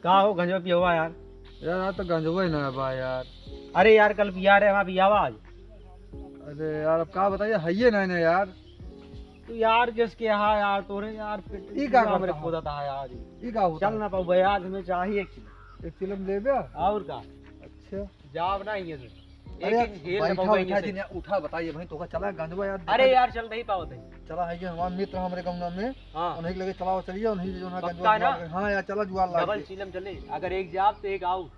कहा हो गंजो पिया हुआ यार? यार आज तो गंजवा ही ना बा यार। अरे यार कल पिया रहे वहाँ पिया हुआ आज। अरे यार अब का बताइए है ये ना यार। तू यार जिसके यहाँ यार तोरे यार ई का मेरे खोदा था यार। ई का होता चल ना पाऊ यार, हमें चाहिए एक किलो। एक चिलम ले बे। और का अच्छा जाब ना ये अरे यार उठा बताइए भाई तो का चला गंजवा यार। अरे यार चल नहीं पाओ थे। चला है ये हमारे मित्र हमारे गांव में। हां उन्हीं के लगे चलाओ चलिए उन्हीं जो ना पक्का ना? हां यार चला जुआर ला डबल चिलम चले, अगर एक जाब तो एक आओ।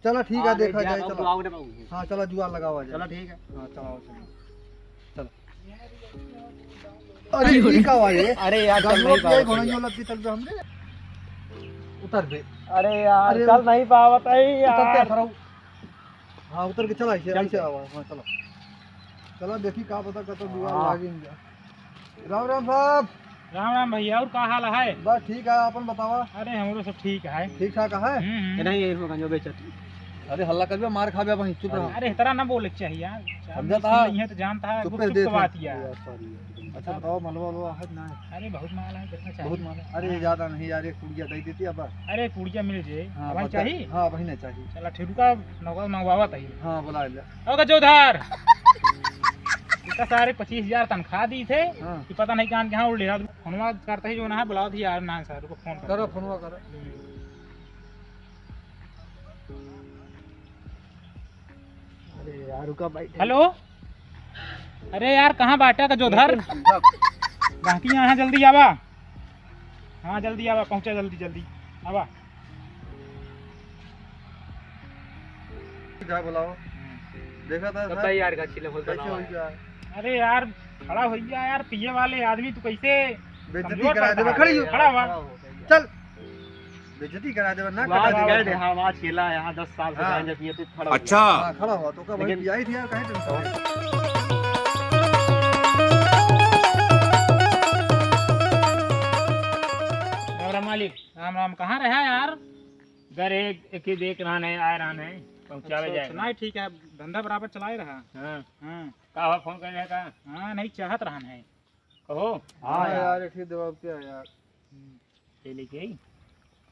चला ठीक है देखा जाए चलो। आओ ना पाऊ। हां चला जुआर लगाओ जाए। चलो ठीक है। हां चलाओ चलो। अरे ये का हुआ ये? अरे यार चल नहीं पाओ। घोड़ा जो लगती चल पे हमने उतर दे। अरे यार चल नहीं पावत है यार। उतर हाँ उतर के चला ऐसे आवा। हाँ चलो चला देखी का पता कतो जुआर लागेंगे। राम राम साहब। राम राम भैया, और का हाल है? बस ठीक है अपन बतावा। अरे हमरो सब ठीक है। ठीक ठाक है? नहीं ये गंजो बेचत। अरे हल्ला कर मार खा बे वहीं चुप रहो। अरे इतना ना बोले चाहिए यार, समझता है नहीं है तो जानता है चुप चुप दे बात यार। अच्छा बताओ मलवा है ना? अरे बहुत माल है, कितना चाहिए? बहुत माल है। अरे ज्यादा नहीं यार, एक पुड़िया दे देती अब। अरे पुड़िया मिल जाए हाँ भाई चाहिए। हाँ वही नहीं चाहिए। चला ठीक का नौका मंगवावा था। हाँ बुला ले। ओके जोधार इतना सारे 25,000 तनख्वाह दी थे हाँ कि पता नहीं कहाँ कहाँ उड़ ले। फोनवा करते ही जो ना बुलाओ थी यार ना सर को फोन करो फोनवा करो। अरे यार रुका भाई। हेलो अरे यार कहाँ बाटा का जोधर? बाकी यहाँ जल्दी आवा। हाँ जल्दी आवा, पहुँचा जल्दी जल्दी आवा। क्या बुलाओ देखा था पता ही यार का चिलम होता कैसे हो गया? अरे यार खड़ा हो गया यार, पिए वाले आदमी तू कैसे बेइज्जती करा दे। खड़ी हो खड़ा हुआ। चल बेइज्जती करा दे ना वाह कटा वाह दे। हाँ वहाँ खेला यहाँ 10 साल से हाँ। गांजा पिए तो खड़ा हो अच्छा हाँ खड़ा हुआ तो का भाई लेकिन- पियाई थी यार कहीं टेंशन। राम मालिक राम राम, कहाँ रहा यार? घर एक ही देख रहा है, आ रहा है, पहुंचावे जाएगा। नहीं ठीक है, धंधा बराबर चलाए रहा। हाँ हाँ का हुआ, फोन करने का हाँ नहीं चाहत रहा है। कहो। हाँ यार ठीक जवाब क्या यार। ले लेके आई।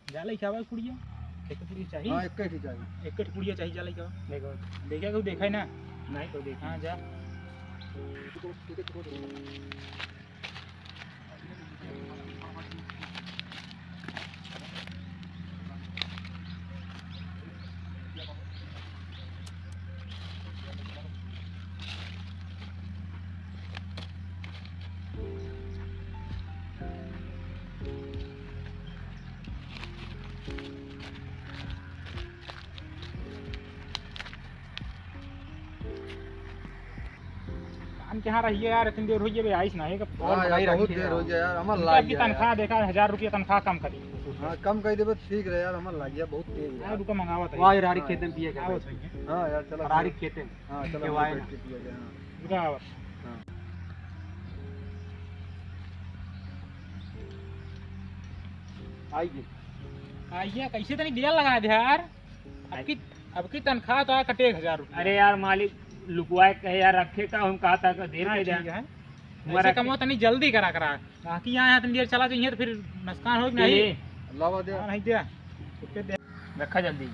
जा ले क्या कुड़िया एक कुड़िया चाहिए। हाँ एक ही चाहिए। एक कुड़िया चाहिए, जा ले क्या देखो देखा कोई देखा है ना? नहीं तो देख। हाँ जा। काम क्या रही है यार, इतनी देर हुई है आइस ना है कि और हाँ बढ़ाई यार बहुत रखी है देर हो गया यार हमार उनका लाग भी गया तनख्वाह देखा 1,000 रुपया तनख्वाह कम करी। हाँ कम कर देबे ठीक रहे यार हमार लाग गया बहुत तेज यार यार। रुका मंगावा था। वाह यार खेते में पिए का। आओ सही हाँ यार चलो हरारी खेते में। हाँ चलो केवाए हम ना। बैठ के पिया जाए। हाँ रुका आओ। आइए आइए कैसे तनी दिया लगा दे यार। अब की तनख्वाह तो कटे 1,000 रुपया। अरे यार मालिक लुकवाए कहे यार, रखे का हम कहा था कि दे हाँ, दे ठीक है। हमारा ऐसे कमो तनी जल्दी करा बाकी यहाँ इतनी देर चला चाहिए तो फिर नुकसान हो नहीं। लावा दे हाँ, नहीं दिया दे। रखा जल्दी।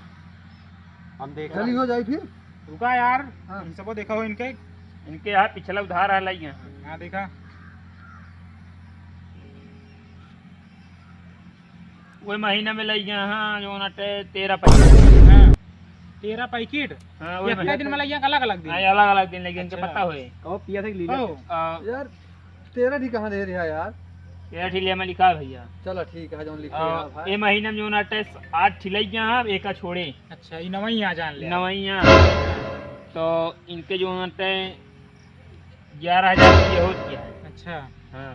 हम देख जल्दी हो जाए फिर। रुका यार हाँ। इन सबको देखा हो इनके। इनके यहाँ पिछला उधार आ रही है। हाँ देखा वो महीना में लई गया। हाँ जो नाटे 13 पैसा। हाँ 13 पैकेट। हाँ ये कितने दिन में लग अलग अलग दिन? अलग अलग दिन लगे, इनके अच्छा। पता हुए। कहो पिया था कि लीला? ओ, यार तेरा भी कहाँ दे रहा यार। 13 ठिलिया में लिखा है भैया। चलो ठीक है जो लिखे यार ये भाई। महीना में जो नाटे 8 ठिलाई गया, एक का छोड़े अच्छा ये नवई आ जान ले। नवैया। तो इनके जो नाटे 11,000 रुपये हो गया है। अच्छा हाँ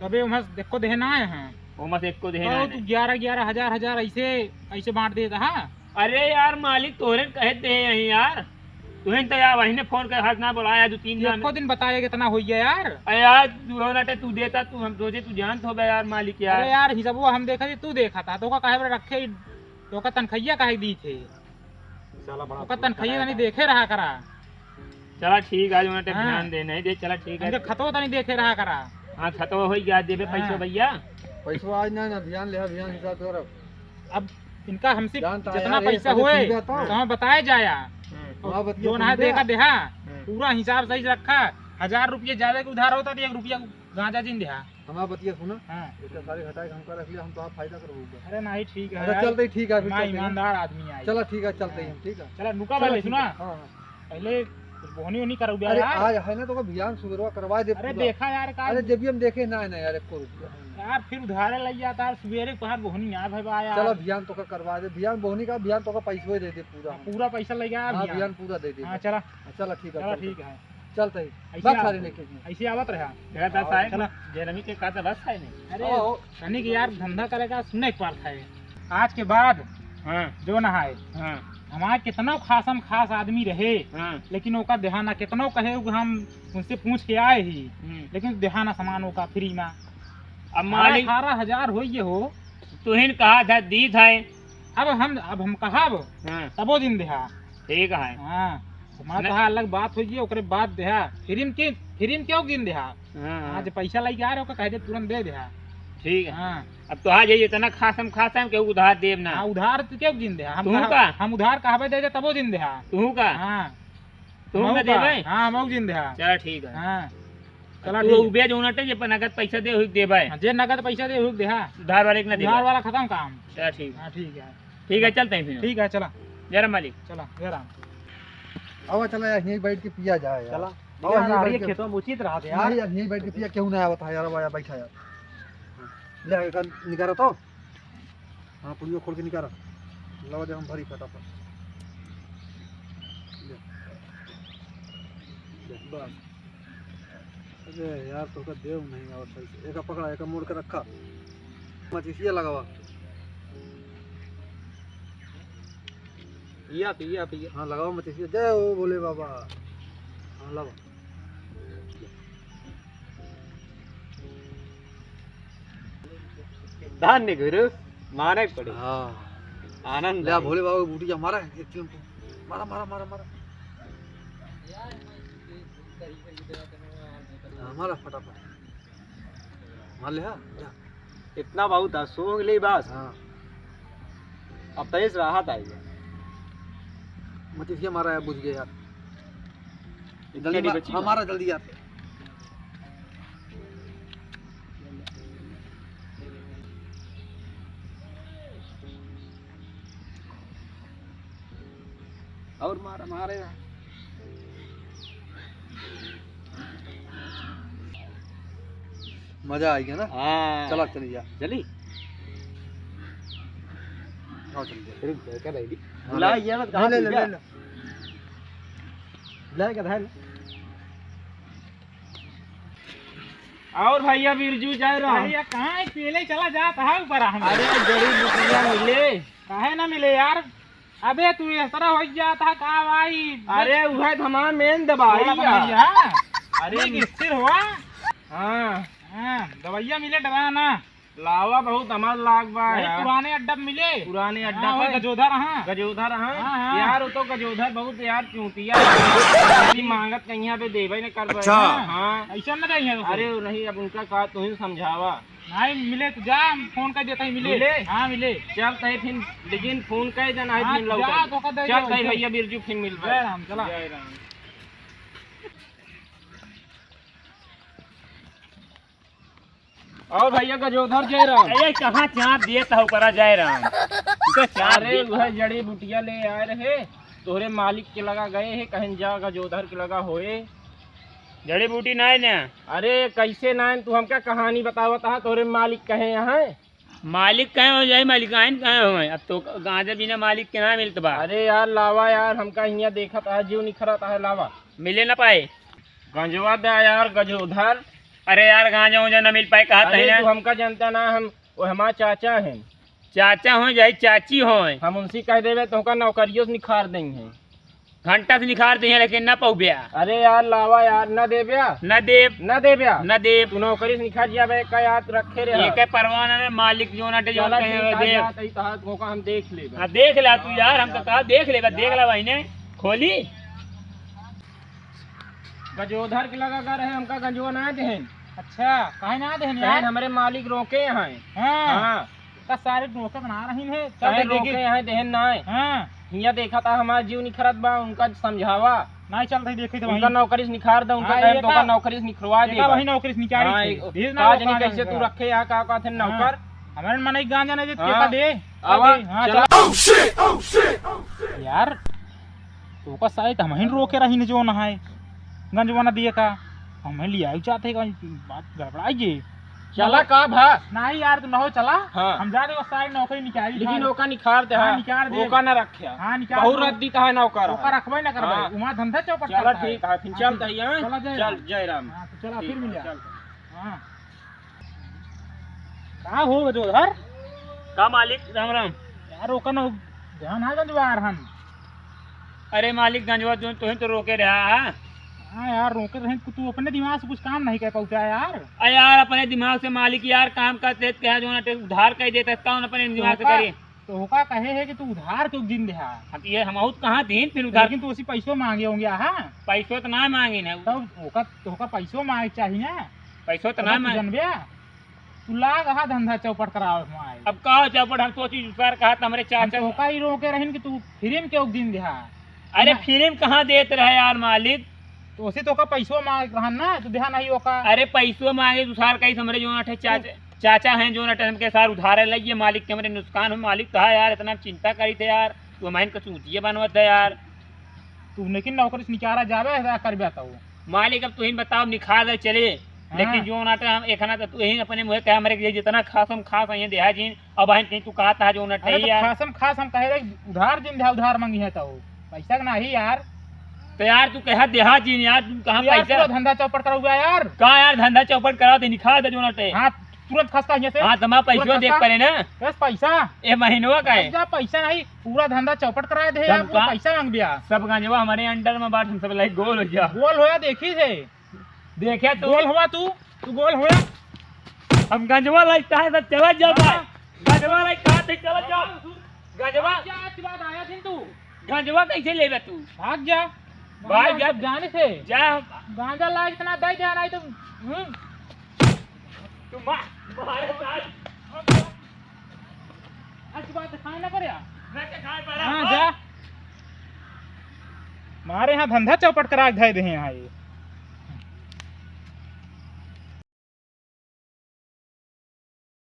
कभी वहाँ देखो देना है। हाँ वो मत एक को देना तो है। तू 11 हजार ऐसे ऐसे बांट देता। हाँ अरे यार मालिक तोरे कहते हैं यही यार, तुहें तो यार वही ने फोन कर हाथ ना बुलाया 2-3 दिन। एको दिन बताया कितना हुई है यार। अरे यार तू हो नाटे तू देता, तू हम सोचे तू जानत हो बे यार मालिक यार। अरे यार हिसाब वो हम देखा थी, तू देखा था तो का काहे पर रखे तो का तनखैया काहे दी थे? साला बड़ा तो का तनखैया नहीं देखे रहा करा। चला ठीक है, जो नाटे हाँ। ध्यान दे नहीं दे। चला ठीक है। इनके खतो तो नहीं देखे रहा करा। हाँ खतो हो गया, देबे पैसा हाँ। भैया। पैसा आज ना ध्यान ले ध्यान हिसाब करो। अब इनका हमसे जानता है जितना यार, ये पैसा पहले हुए सुन जाता हूँ। तो हमें बताया जाया हाँ, बतिया जो सुन ना लिया। देखा देहा पूरा हिसाब सही से रखा 1000 रुपये ज्यादा के उधार होता तो 1 रुपया गांजा जिन देहा। हमारा बतिया सुना, हाँ इतना सारे हटाए के हमका रख लिया, हम तो आप फायदा करोगे। अरे नहीं ठीक है अच्छा यार, चलते ही ठीक है, फिर मैं चलते हैं। ईमानदार आदमी आई। चलो ठीक है, चलते ही हम, ठीक है। चला नुका चलो, वाले ठीक सुना है। हाँ, हाँ। पहले बोहनी उनी करो अरे यार। आज है ना तो अभियान सुबह करवा दे अरे पूरा। देखा यार का अरे जब भी हम देखे ना है ना यार, एको रुपया। यार फिर उधारे लग जाता है सवेरे पहर बोहनी यार भाई बा यार। चलो अभियान तो का करवा दे, अभियान बोहनी का अभियान तो का पैसा दे दे पूरा। पूरा पैसा लग गया हाँ, अभियान। अभियान पूरा दे दे। हाँ चला चलो ठीक है, चला चलते। ठीक है चलते ही ऐसे बस आ- सारे लेके ऐसे आवत रहा। मेरा दस आए चला जेरमी के का बस है नहीं। अरे आओ। कहने की यार धंधा करेगा सुनने के पार है आज के बाद हाँ जो नहाए हाँ हमारे कितना खासम खास आदमी रहे हाँ लेकिन ओका देहाना कितनो कहे हम उनसे पूछ के आए ही लेकिन देहाना सामान ओका फ्री में अब मालिक 18,000 हो ये हो। तुहिन कहा था दी था। अब हम कहब हाँ तबो दिन देहा। ठीक है। हाँ हमारा कहा अलग बात होई ओकरे बाद देहा फिर क्यों दिन देहा। हाँ आज पैसा लग आ रहा कह दे तुरंत दे देहा। ठीक है। हाँ अब तो आज ये इतना खासम खासम के उधार देव ना। हाँ उधार तो क्यों दिन देहा। तू का? हम उधार कहबे दे दे तबो दिन देहा। तू का हाँ तू मऊ ना का? देवे। हाँ मऊ दिन देहा। चल ठीक है। हाँ चला तू ठीक है। उबे जो नटे जे पर नगद पैसा दे हुई देबे। हाँ, जे नगद पैसा दे हुक देहा। उधार वाले के ना उधार देबे। वाला खत्म काम। चल ठीक है। हाँ ठीक है ठीक है चलते हैं फिर। ठीक है चला जरा मालिक। चला जय राम। अब चला यार, यहीं बैठ के पिया जाए यार। चला आओ, यहीं यार, बैठ ये के- खेतों में उचित रहा था यार यार। यार यहीं बैठ के पिया, क्यों ना आया था यार। अब आया बैठा यार, ले एक निकारा तो। हाँ पुलियो खोल के निकारा, लगा दे हम भरी फटाफट। ले। ले, बस। अरे यार तो का देव नहीं और सही से। एक पकड़ा, एक मोड़ के रखा, मचिसिया लगावा। पिया हाँ लगाओ मचिसिया। जय हो बोले बाबा। हाँ लगा। धन्य गुरु माने पड़े हाँ आनंद ले आ, भोले बाबा की बूटी जा, मारा एक किलो मारा मारा मारा मारा। हाँ, मारा फटाफट मार ले। हाँ जा। इतना बहुत था सूंघ ली बस। हाँ अब तेज राहत आई है। मचिसिया मारा है, बुझ गया यार। इतनी जल्दी बची हाँ मारा जल्दी यार। और मारा मारे मजा आ गया ना। हाँ चला चली जा। चली हाँ चली जा। फिर क्या रहेगी हाँ, ला ले। ये मत ले कहां ले ले ले। ले के धाल। और भैया बिरजू जा रहा हूँ। भैया कहाँ है? पहले चला जाता है ऊपर हम। अरे जड़ी बुटिया मिले। काहे ना मिले यार। अबे तू इस तरह हो जाता है का भाई। अरे वह हमारा मेन दवाई बोला है। भैया। अरे अरे स्थिर हुआ। हाँ हाँ दवाइया मिले डराना। लावा बहुत हमार लाग बा वही यार। पुराने अड्डा में मिले। पुराने अड्डा हाँ, वही पे गजोधर हाँ। गजोधर हाँ हाँ, हाँ। यार वो तो गजोधर बहुत यार चूतिया मांगत कहीं पे देवे ने कर अच्छा। हाँ ऐसा न जाइए। अरे नहीं अब उनका कहा तू ही समझावा। नहीं मिले तो जा फोन कर देता ही मिले। मिले? हाँ मिले। चल कहीं फिर लेकिन फोन कर देना है हाँ, फिर जा, लौटा तो कर दे चल जो कहीं उसे। भैया बिरजू फिर मिल जय राम चला। जय राम। और भैया गजोधर जय राम। अरे कहाँ चाँप दिए तो करा जय राम। अरे वह जड़ी बुटिया ले आए रहे तोहरे मालिक के लगा गए है कहीं जा गजोधर के लगा होए। जड़ी बूटी ना ना। अरे कैसे ना तू हमका कहानी बतावत है तोहरे मालिक कहे यहाँ मालिक कहे हो जाए मालिकाइन कहे हो अब तो गांजा बिना मालिक के ना मिलत बा। अरे यार लावा यार हमका यहाँ देखा था जीव निखरा था लावा मिले ना पाए गंजवा दे यार गजोधर। अरे यार गांजा उंजा ना मिल पाए कहा अरे था तू हमका जानता ना हम वो हमारा चाचा हैं। चाचा हो जाए चाची हो हम उनसे कह देवे तो हमका नौकरियों से निखार देंगे। घंटा से निखार दिए लेकिन न पौ ब्या अरे यार लावा यार न दे ब्या न देव न दे ब्या न देव तू नौकरी से निखार जिया बे का याद रखे रे एक परवाना ने मालिक जो नटे जो कहे देव हम देख लेबे। हाँ देख ला तू यार हम तो कहा देख ले देख ला भाई ने खोली गजोधर के लगा कर है हमका गंजवा ना देहन। अच्छा काहे ना देन कहन यार। हमारे मालिक रोके हैं। हाँ हाँ का सारे रोके बना रही है चाहे चल रोके देखी यहाँ देहन ना है हाँ हिया देखा था हमारा जीव निखरत बा उनका समझावा नहीं चल रही देखी तो उनका नौकरी से निखार दे उनका हाँ, टाइम ये तो का- नौकरी से निखरवा दे वही नौकरी से निकाली हाँ, थी। एक- धीरे ना काज वो नहीं काज कैसे तू होगा। रखे यहाँ का थे नौकर हमारे मन एक गांजा नहीं देते हाँ। का दे आवा, हाँ चला। चला यार तो का शायद हम ही रोके रही ने जो ना है गंजवाना दिए का हम ही लिया चाहते बात गड़बड़ाई जे चला का भा नहीं यार तू ना हो चला हाँ। हम जा रहे सारी नौकरी निकाली लेकिन ओका निखार दे हाँ, निखार दे। ओका ना रखे हाँ निकाल बहुत रद्दी का है नौकर ओका रखबे ना करबे हाँ। उमा धंधा चौपट चला करता है। ठीक है फिर चल हाँ, तैयार चला जय चल राम। जय राम हाँ तो चला ठीक फिर है, मिलिया चल। हाँ का हो जो धर का मालिक राम राम। यार ओका ना ध्यान है गंजवार हम अरे मालिक गंजवा तुम तो रोके रहा है। हाँ यार रोके रहे तो तू अपने दिमाग से कुछ काम नहीं कर पाता यार अरे यार अपने दिमाग से मालिक यार काम करते क्या जो ना उधार कर देता कौन अपने दिमाग से करे। तो होका कहे है कि तू उधार क्यों दिन दे अब ये हम कहाँ थी फिर उधार लेकिन तू उसी पैसों मांगे होंगे हाँ पैसों तो ना मांगी ना तब होका तो होका पैसों मांगे चाहिए ना पैसों तो ना मांगे। जनबे तू लाग हा धंधा चौपट करावे माए अब कहो चौपट हम सोची सर कहा था हमारे हम चाचा तो होका ही रोके रहन कि तू फिल्म क्यों दिन दे अरे फिल्म कहाँ देते रहे यार मालिक। तो उसी तो का पैसों मांग रहन ना तू ध्यान नहीं होका अरे पैसों मांगे तुषार कहीं हमारे जो ना चाचा हैं जो ना टाइम के साथ उधार लगे मालिक के हमारे नुकसान हो मालिक कहा यार इतना चिंता करी थे यार तू हमारे को सूचिए बनवत है यार तू लेकिन नौकरी से निकाला जावे है करबे तो मालिक अब तू ही बताओ निखार दे चले लेकिन जो ना हम एक ना तो तू ही अपने मुँह कह हमारे जितना खास हम खास यहाँ देहा जी अब कहीं तू कहा था जो ना अरे तो यार खासम खास हम कहे रहे उधार दिन दे उधार मांगी है तो पैसा का नहीं यार तो यार तू कहा देहा जी यार तू कहाँ यार पैसा पूरा धंधा चौपट करोगे यार कहाँ यार धंधा चौपट करा दे निखार दे जो ना हाँ तुरंत खसता यहाँ से हाँ तुम्हारा पैसा देख पड़े ना बस पैसा ये महीनों का है जा पैसा नहीं पूरा धंधा चौपट कराए दे यार सब पूरा का- पैसा मांग दिया सब गंजवा हमारे अंडर में बात हम सब लाइक गोल हो गया गोल होया देखी से देखे तो गोल हुआ तू गोल होया हम गंजवा लगता है सब चला जाओ भाई गंजवा लाइक कहा थे चला जाओ गंजवा क्या आज बात आया थी तू गंजवा कैसे ले तू भाग जा भाग जा। जाने से जा गांजा ला इतना दे जा नहीं तो तू मारे साथ आज बात खाए ना पड़े मैं क्या खाए पड़ा हाँ जा मारे यहाँ धंधा चौपट करा दे यहाँ ये